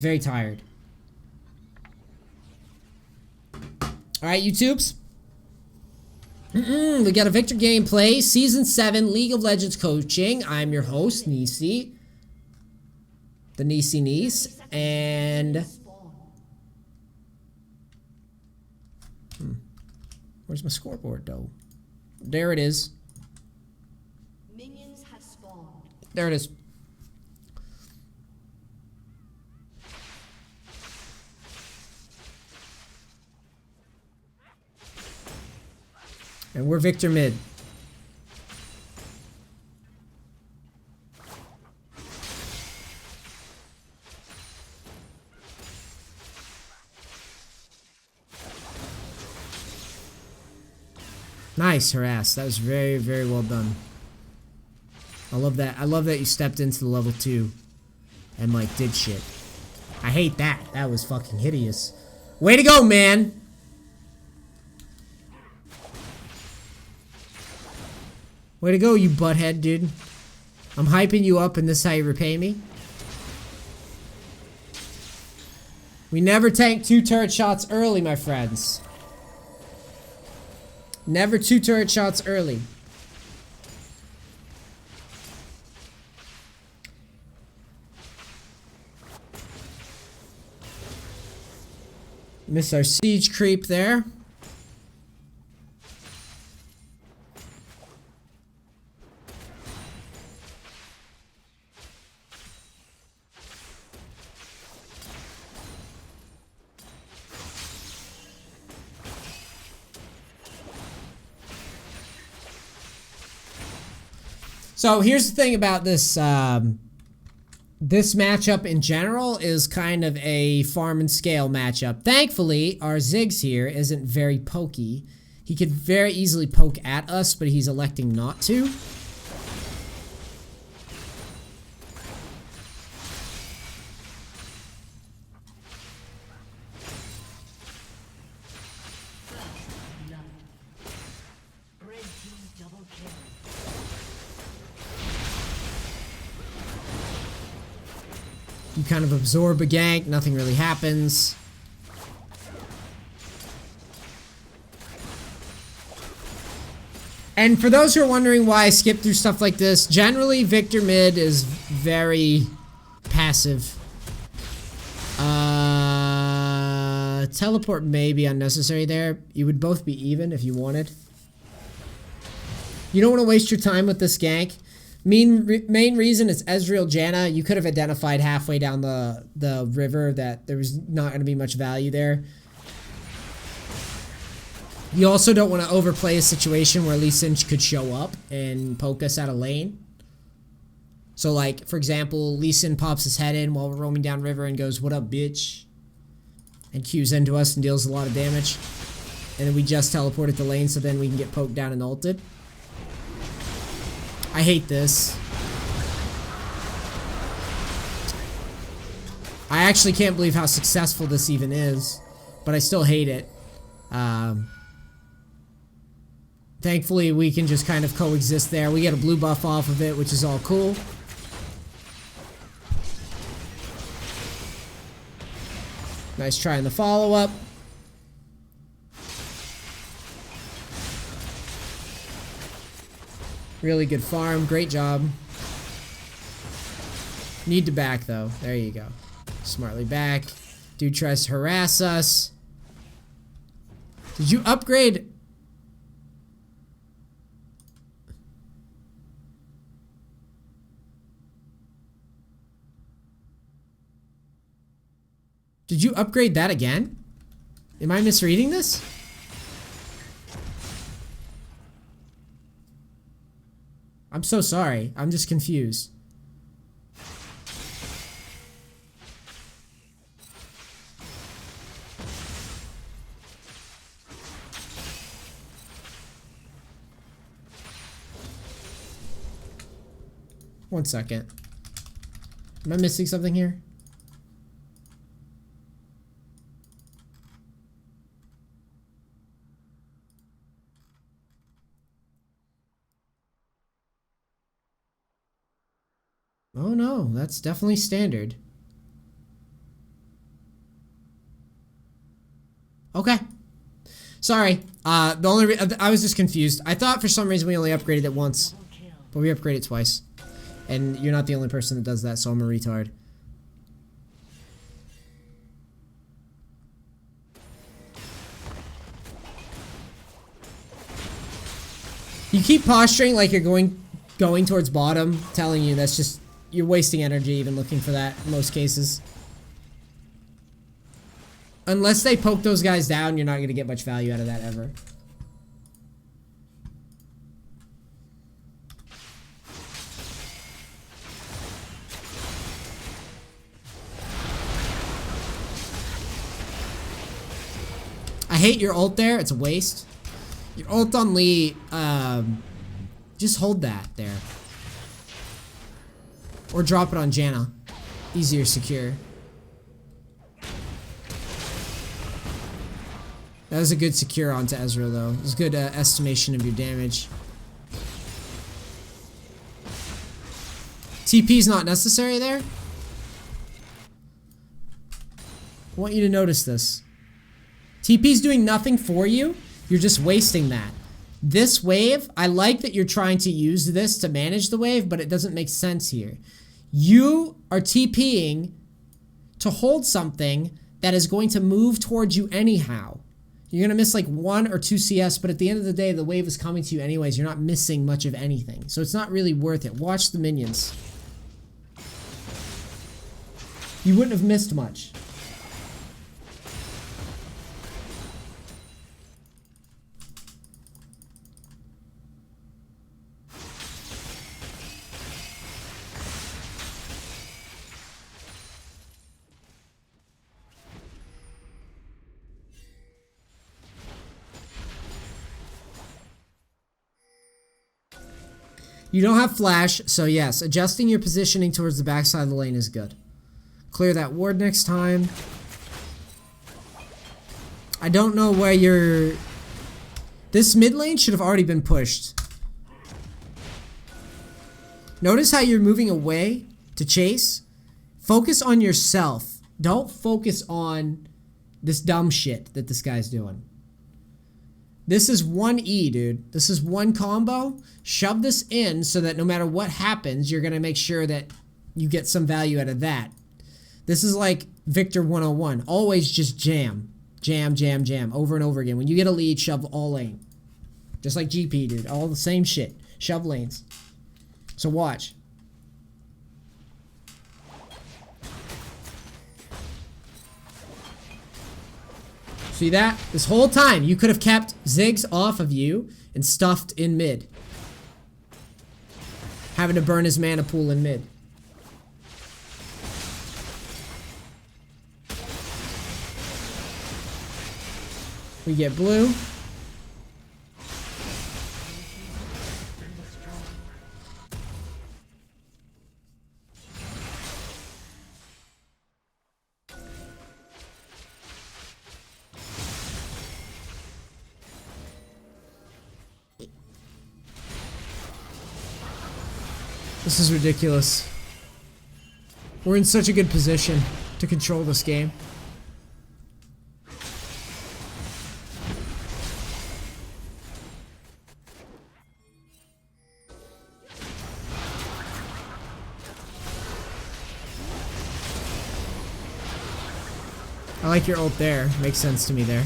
Very tired. Alright, YouTubes. We got a Viktor gameplay. Season 7 League of Legends coaching. I'm your host, Nisi. The Nisi Niece. And... where's my scoreboard, though? There it is. Minions have spawned. There it is. And we're Viktor mid. Nice harass. That was very, very well done. I love that. I love that you stepped into the level 2 and like did shit. I hate that. That was fucking hideous. Way to go, man. Way to go, you butthead, dude. I'm hyping you up and this is how you repay me. We never tank 2 turret shots early, my friends. Never 2 turret shots early. Miss our siege creep there. So here's the thing about this this matchup in general is kind of a farm and scale matchup. Thankfully, our Ziggs here isn't very pokey. He could very easily poke at us, but he's electing not to. You kind of absorb a gank, nothing really happens. And for those who are wondering why I skip through stuff like this, generally Viktor mid is very passive. Teleport may be unnecessary there. You would both be even if you wanted. You don't want to waste your time with this gank. Main reason is Ezreal Janna. You could have identified halfway down the river that there was not going to be much value there. You also don't want to overplay a situation where Lee Sin could show up and poke us out of lane. So like, for example, Lee Sin pops his head in while we're roaming down river and goes, "What up, bitch?" And Q's into us and deals a lot of damage. And then we just teleported to lane so then we can get poked down and ulted. I hate this. I actually can't believe how successful this even is, but I still hate it. Thankfully, we can just kind of coexist there. We get a blue buff off of it, which is all cool. Nice try in the follow-up. Really good farm. Great job. Need to back, though. There you go. Smartly back. Dude tries to harass us. Did you upgrade? Did you upgrade that again? Am I misreading this? I'm so sorry. I'm just confused. One second. Am I missing something here? Oh no, that's definitely standard. Okay. Sorry. I was just confused. I thought for some reason we only upgraded it once. But we upgraded twice. And you're not the only person that does that, so I'm a retard. You keep posturing like you're going towards bottom, telling you that's just, you're wasting energy even looking for that in most cases. Unless they poke those guys down, you're not going to get much value out of that ever. I hate your ult there. It's a waste. Your ult on Lee, just hold that there. Or drop it on Janna. Easier secure. That was a good secure onto Ezra though. It was good estimation of your damage. TP's not necessary there. I want you to notice this. TP's doing nothing for you. You're just wasting that. This wave, I like that you're trying to use this to manage the wave, but it doesn't make sense here. You are TPing to hold something that is going to move towards you anyhow. You're going to miss like 1 or 2 CS, but at the end of the day, the wave is coming to you anyways. You're not missing much of anything. So it's not really worth it. Watch the minions. You wouldn't have missed much. You don't have flash, so yes, adjusting your positioning towards the backside of the lane is good. Clear that ward next time. I don't know where you're... This mid lane should have already been pushed. Notice how you're moving away to chase. Focus on yourself. Don't focus on this dumb shit that this guy's doing. This is 1E, dude. This is one combo. Shove this in so that no matter what happens, you're going to make sure that you get some value out of that. This is like Viktor 101. Always just jam. Jam, jam, jam. Over and over again. When you get a lead, shove all lane. Just like GP, dude. All the same shit. Shove lanes. So watch. See that? This whole time, you could have kept Ziggs off of you and stuffed in mid. Having to burn his mana pool in mid. We get blue. This is ridiculous. We're in such a good position to control this game. I like your ult there. Makes sense to me there.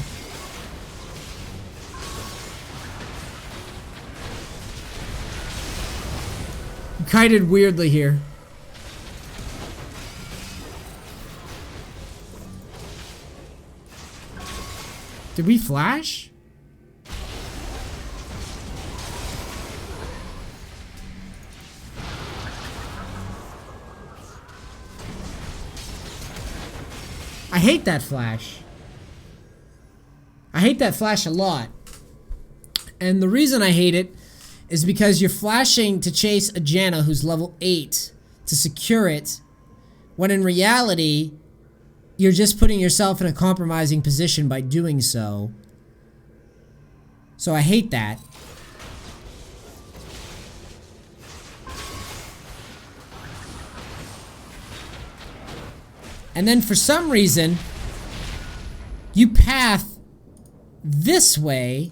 Kited weirdly here. Did we flash? I hate that flash. I hate that flash a lot. And the reason I hate it is because you're flashing to chase a Janna who's level 8 to secure it, when in reality, you're just putting yourself in a compromising position by doing so. So I hate that. And then for some reason, you path this way,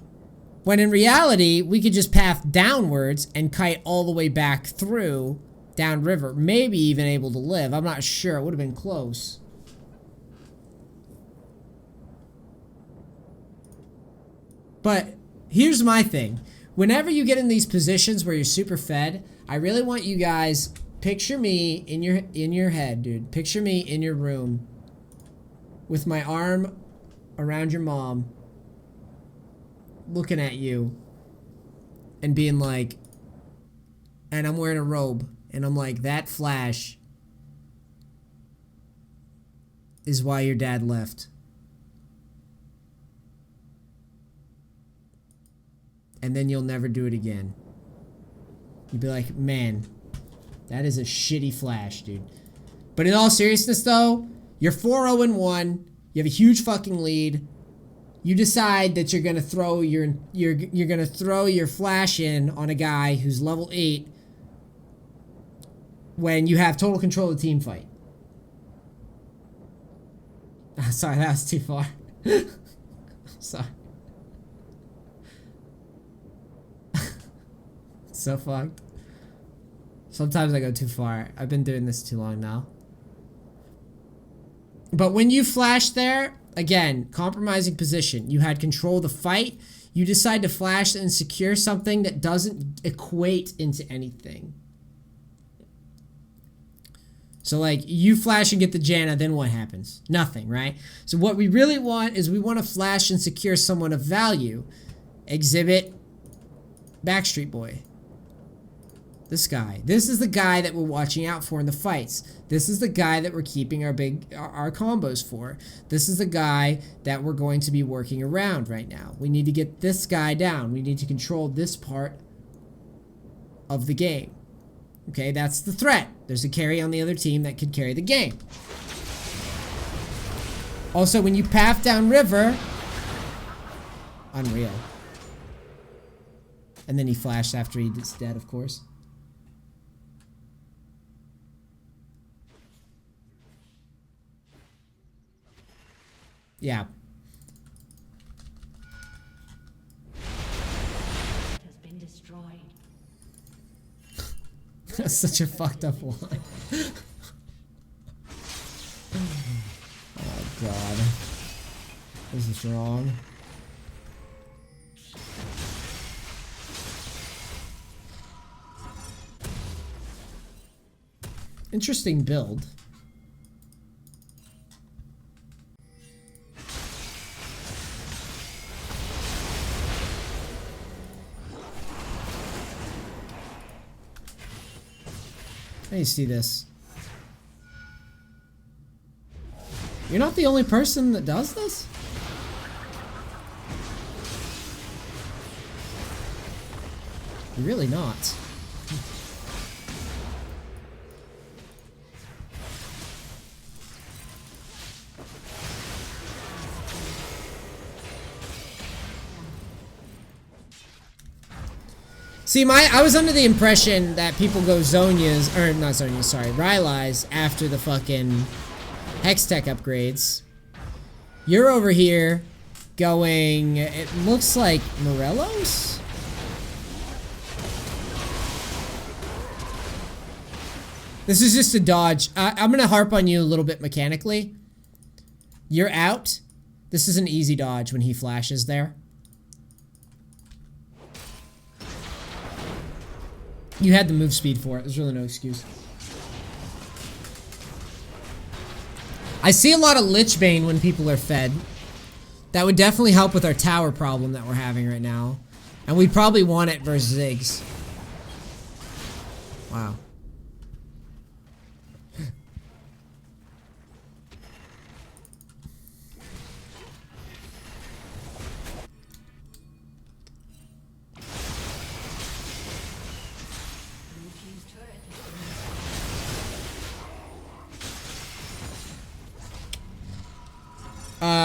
when in reality, we could just path downwards and kite all the way back through downriver. Maybe even able to live. I'm not sure. It would have been close. But here's my thing. Whenever you get in these positions where you're super fed, I really want you guys, picture me in your head, dude. Picture me in your room with my arm around your mom, looking at you and being like, and I'm wearing a robe, and I'm like, that flash is why your dad left. And then you'll never do it again. You'd be like, man, that is a shitty flash, dude. But in all seriousness, though, you're 4-0-1. You have a huge fucking lead. You decide that you're gonna throw your flash in on a guy who's level 8 when you have total control of the team fight. Sorry, that was too far. Sorry. So fucked. Sometimes I go too far. I've been doing this too long now. But when you flash there, again, compromising position. You had control of the fight. You decide to flash and secure something that doesn't equate into anything. So like, you flash and get the Janna, then what happens? Nothing, right? So what we really want is we want to flash and secure someone of value. Exhibit Backstreet Boy. This guy. This is the guy that we're watching out for in the fights. This is the guy that we're keeping our combos for. This is the guy that we're going to be working around right now. We need to get this guy down. We need to control this part of the game. Okay, that's the threat. There's a carry on the other team that could carry the game. Also, when you path down river, unreal. And then he flashed after he's dead, of course. Yeah. Has been destroyed. That's such a fucked up line. Oh god. This is wrong. Interesting build. How do you see this? You're not the only person that does this? You're really not. See, I was under the impression that people go Zhonya's, or not Zhonya's, sorry, Rylai's after the fucking Hextech upgrades. You're over here going, it looks like Morello's? This is just a dodge. I'm gonna harp on you a little bit mechanically. You're out. This is an easy dodge when he flashes there. You had the move speed for it. There's really no excuse. I see a lot of Lichbane when people are fed. That would definitely help with our tower problem that we're having right now. And we'd probably want it versus Ziggs. Wow.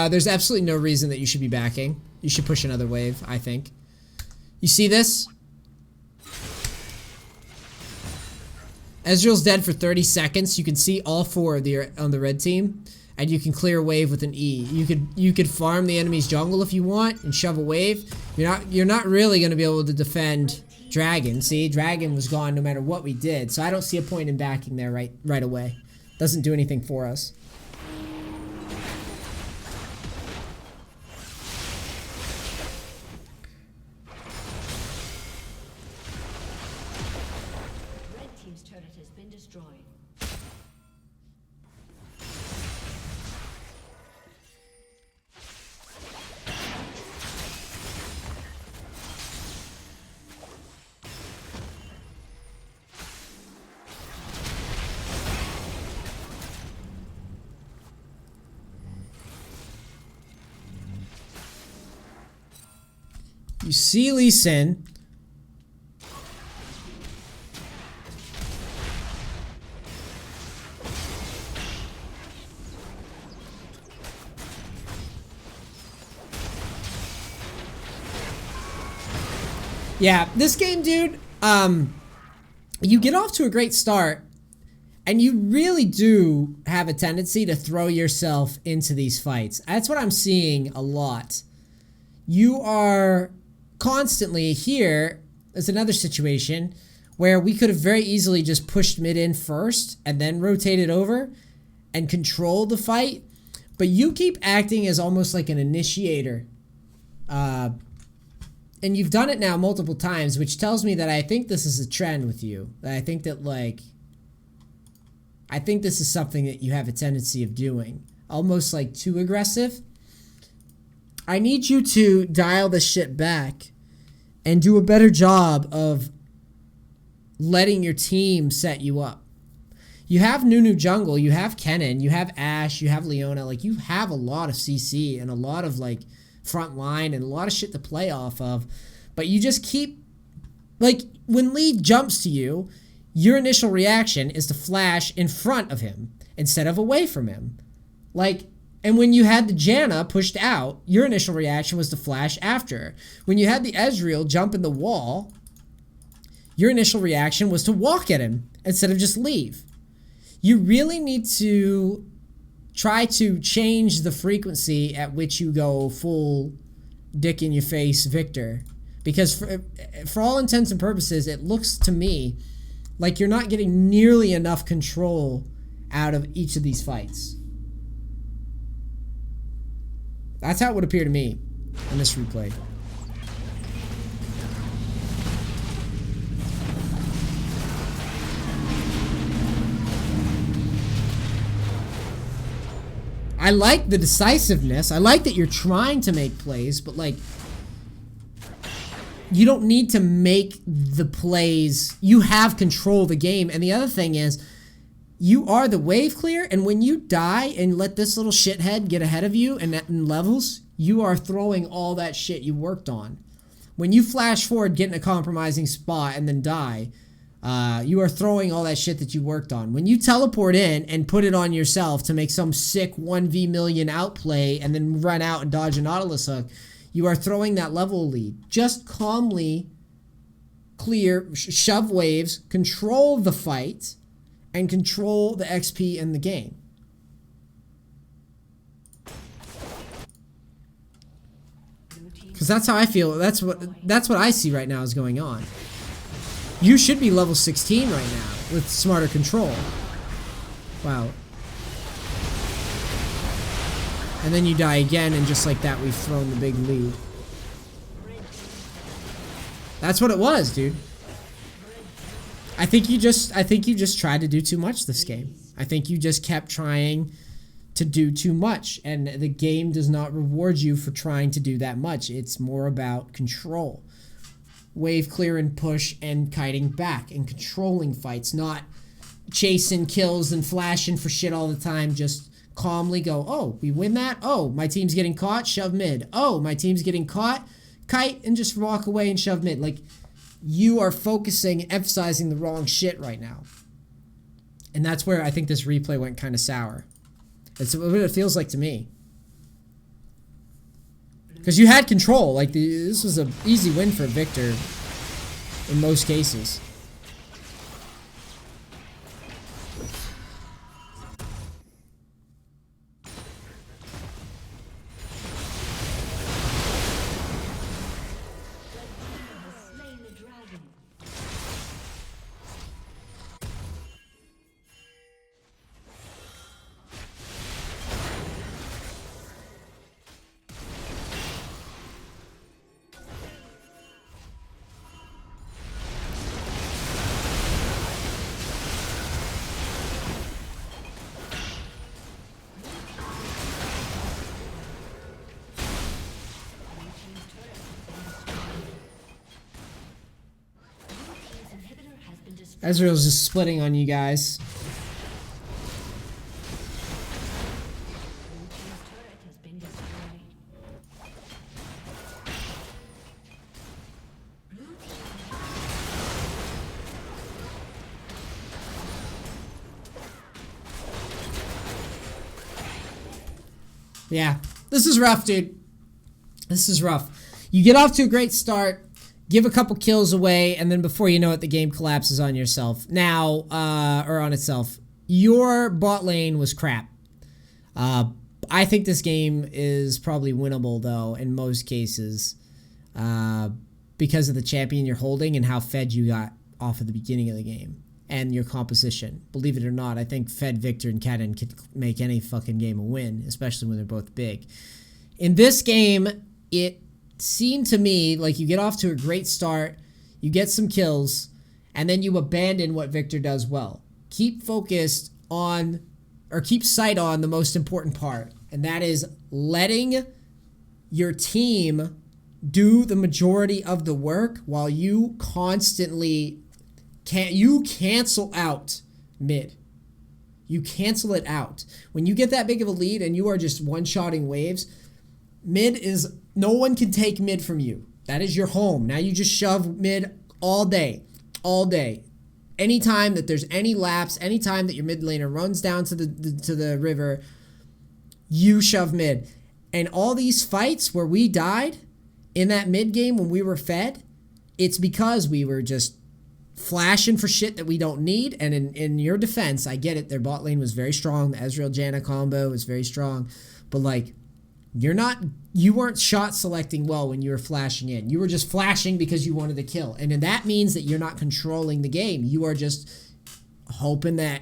There's absolutely no reason that you should be backing. You should push another wave, I think. You see this? Ezreal's dead for 30 seconds. You can see all four of the on the red team. and you can clear a wave with an E. You could farm the enemy's jungle if you want and shove a wave. You're not really going to be able to defend Dragon. See, Dragon was gone no matter what we did, so I don't see a point in backing there right away. Doesn't do anything for us. Red team's turret has been destroyed. You see Lee Sin. Yeah, this game, dude, you get off to a great start, and you really do have a tendency to throw yourself into these fights. That's what I'm seeing a lot. You are constantly here. There's another situation where we could have very easily just pushed mid in first and then rotated over and controlled the fight, but you keep acting as almost like an initiator. And you've done it now multiple times, which tells me that I think this is a trend with you. That I think that, like, I think this is something that you have a tendency of doing. Almost like too aggressive. I need you to dial this shit back and do a better job of letting your team set you up. You have Nunu jungle, you have Kennen, you have Ashe, you have Leona. Like, you have a lot of CC and a lot of, like, front line and a lot of shit to play off of, but you just keep, like, when Lee jumps to you, your initial reaction is to flash in front of him instead of away from him. Like, and when you had the Janna pushed out, your initial reaction was to flash after. When you had the Ezreal jump in the wall, your initial reaction was to walk at him instead of just leave. You really need to try to change the frequency at which you go full dick in your face Viktor, because for all intents and purposes, it looks to me like you're not getting nearly enough control out of each of these fights. That's how it would appear to me in this replay. I like the decisiveness. I like that you're trying to make plays, but, like, you don't need to make the plays. You have control of the game. And the other thing is, you are the wave clear, and when you die and let this little shithead get ahead of you in levels, you are throwing all that shit you worked on. When you flash forward, get in a compromising spot, and then die, you are throwing all that shit that you worked on. When you teleport in and put it on yourself to make some sick 1v million outplay and then run out and dodge a Nautilus hook, you are throwing that level lead. Just calmly clear, shove waves, control the fight, and control the XP in the game. Because that's how I feel. That's what I see right now is going on. You should be level 16 right now with smarter control. Wow. And then you die again, and just like that, we've thrown the big lead. That's what it was, dude. I think you just tried to do too much this game. I think you just kept trying to do too much, and the game does not reward you for trying to do that much. It's more about control. Wave clear and push and kiting back and controlling fights, not chasing kills and flashing for shit all the time. Just calmly go, oh, we win that? Oh, my team's getting caught, shove mid. Oh, my team's getting caught, kite, and just walk away and shove mid. Like, you are focusing and emphasizing the wrong shit right now. And that's where I think this replay went kind of sour. That's what it feels like to me. Because you had control. Like, this was an easy win for Viktor in most cases. Ezreal's just splitting on you guys. Blue team's turret has been destroyed. Blue team. Yeah, this is rough, dude. This is rough. You get off to a great start, give a couple kills away, and then before you know it, the game collapses on yourself. Now, or on itself. Your bot lane was crap. I think this game is probably winnable, though, in most cases, because of the champion you're holding and how fed you got off at the beginning of the game. And your composition. Believe it or not, I think fed Viktor and Kennen could make any fucking game a win, especially when they're both big. In this game, it seemed to me like you get off to a great start, you get some kills, and then you abandon what Viktor does well. Keep focused on, or keep sight on the most important part, and that is letting your team do the majority of the work while you constantly cancel out mid. You cancel it out. When you get that big of a lead and you are just one-shotting waves, mid is, no one can take mid from you. That is your home. Now you just shove mid all day. All day. Anytime that there's any lapse, anytime that your mid laner runs down to the river, you shove mid. And all these fights where we died in that mid game when we were fed, it's because we were just flashing for shit that we don't need. And in your defense, I get it. Their bot lane was very strong. The Ezreal Janna combo was very strong. But like, you weren't shot selecting well when you were flashing in. You were just flashing because you wanted to kill. And then that means that you're not controlling the game. You are just hoping that,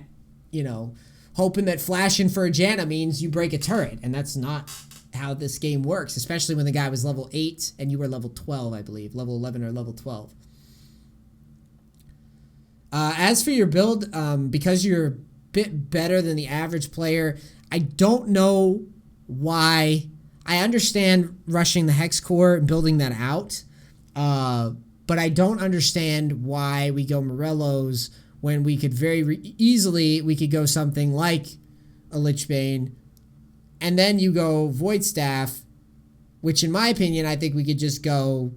hoping that flashing for a Janna means you break a turret. And that's not how this game works, especially when the guy was level 8 and you were level 12, I believe. Level 11 or level 12. As for your build, because you're a bit better than the average player, I don't know why. I understand rushing the Hex Core and building that out, but I don't understand why we go Morello's when we could very easily, we could go something like a Lich Bane, and then you go Void Staff, which in my opinion, I think we could just go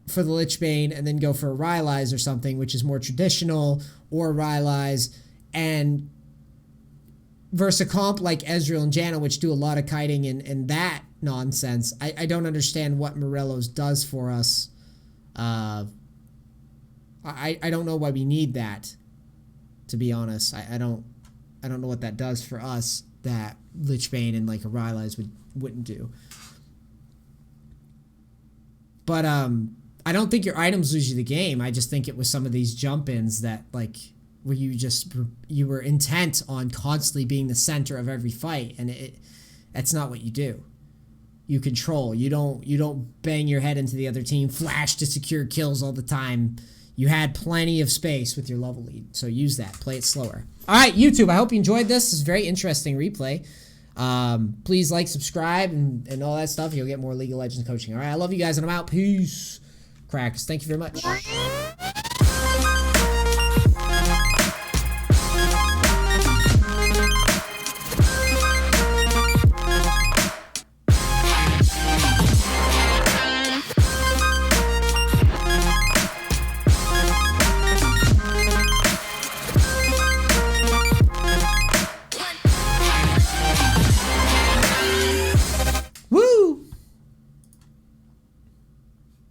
for the Lich Bane and then go for a Rylai's or something, which is more traditional, or Rylai's, and versus a comp like Ezreal and Janna, which do a lot of kiting and that nonsense. I don't understand what Morello's does for us. I don't know why we need that, to be honest. I don't know what that does for us that Lich Bane and like a Rylai's wouldn't do. But I don't think your items lose you the game. I just think it was some of these jump-ins that like where you were intent on constantly being the center of every fight, and that's not what you do. You control. You don't bang your head into the other team, flash to secure kills all the time. You had plenty of space with your level lead, so use that. Play it slower. All right, YouTube, I hope you enjoyed this. This is a very interesting replay. Please like, subscribe, and all that stuff. You'll get more League of Legends coaching. All right, I love you guys, and I'm out. Peace. Crackers. Thank you very much.